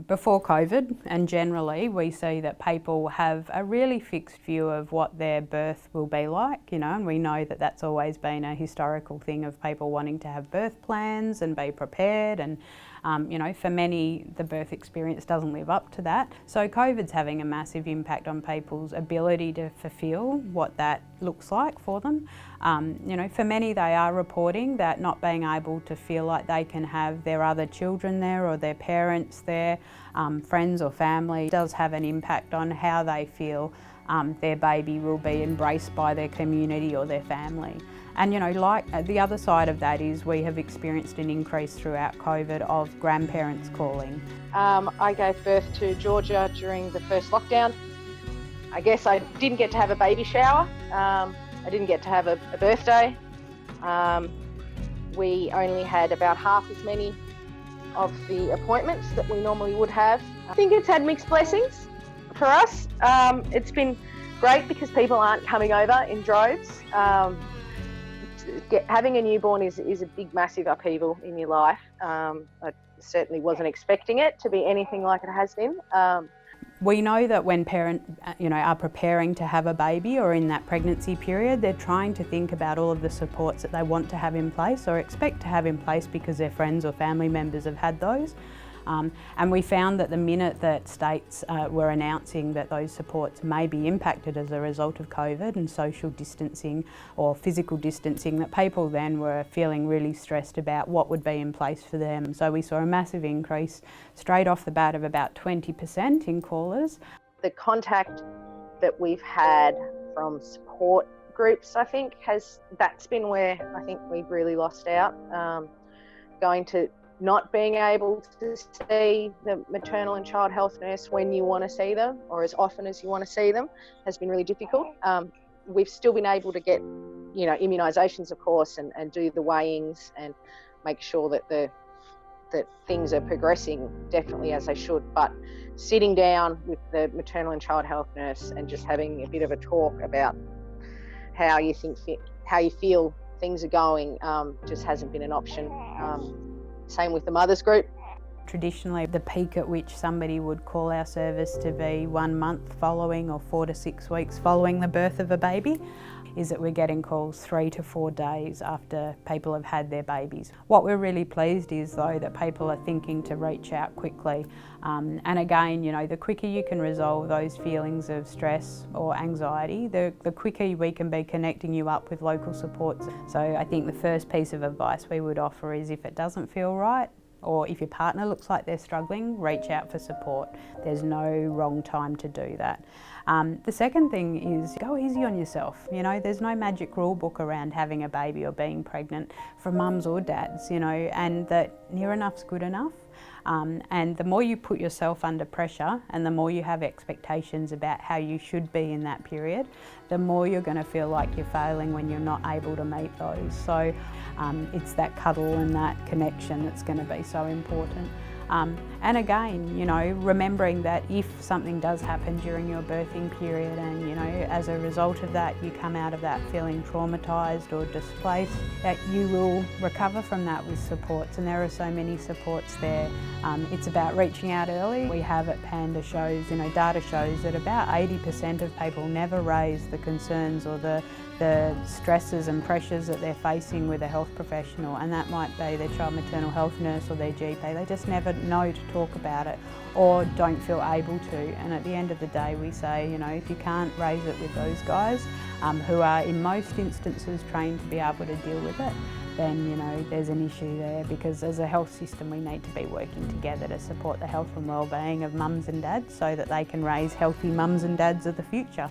Before COVID, and generally, we see that people have a really fixed view of what their birth will be like, and we know that that's always been a historical thing of people wanting to have birth plans and be prepared, and for many, the birth experience doesn't live up to that. So COVID's having a massive impact on people's ability to fulfil what that looks like for them. For many, they are reporting that not being able to feel like they can have their other children there or their parents there, friends or family, does have an impact on how they feel their baby will be embraced by their community or their family. And like the other side of that is we have experienced an increase throughout COVID of grandparents calling. I gave birth to Georgia during the first lockdown. I guess I didn't get to have a baby shower. I didn't get to have a birthday. We only had about half as many of the appointments that we normally would have. I think it's had mixed blessings for us. It's been great because people aren't coming over in droves. Having a newborn is a big, massive upheaval in your life. I certainly wasn't expecting it to be anything like it has been. We know that when parents are preparing to have a baby or in that pregnancy period, they're trying to think about all of the supports that they want to have in place or expect to have in place because their friends or family members have had those. And we found that the minute that states were announcing that those supports may be impacted as a result of COVID and social distancing or physical distancing, that people then were feeling really stressed about what would be in place for them. So we saw a massive increase straight off the bat of about 20% in callers. The contact that we've had from support groups, I think, that's been where I think we've really lost out. Going to not being able to see the maternal and child health nurse when you want to see them or as often as you want to see them has been really difficult. We've still been able to get, immunisations, of course, and do the weighings and make sure that things are progressing definitely as they should. But sitting down with the maternal and child health nurse and just having a bit of a talk about how you feel things are going just hasn't been an option. Same with the mothers group. Traditionally, the peak at which somebody would call our service to be 1 month following or 4 to 6 weeks following the birth of a baby is that we're getting calls 3 to 4 days after people have had their babies. What we're really pleased is though that people are thinking to reach out quickly. And again, the quicker you can resolve those feelings of stress or anxiety, the quicker we can be connecting you up with local supports. So I think the first piece of advice we would offer is if it doesn't feel right, or if your partner looks like they're struggling, reach out for support. There's no wrong time to do that. The second thing is go easy on yourself. There's no magic rule book around having a baby or being pregnant for mums or dads, and that near enough's good enough. And the more you put yourself under pressure and the more you have expectations about how you should be in that period, the more you're going to feel like you're failing when you're not able to meet those. So it's that cuddle and that connection that's going to be so important. And again, remembering that if something does happen during your birthing period and, as a result of that, you come out of that feeling traumatised or displaced, that you will recover from that with supports, and there are so many supports there. It's about reaching out early. We have at PANDA shows, data shows that about 80% of people never raise the concerns or the stresses and pressures that they're facing with a health professional, and that might be their child maternal health nurse or their GP. They just never know to talk about it or don't feel able to, and at the end of the day we say, if you can't raise it with those guys who are in most instances trained to be able to deal with it, then there's an issue there, because as a health system we need to be working together to support the health and wellbeing of mums and dads so that they can raise healthy mums and dads of the future.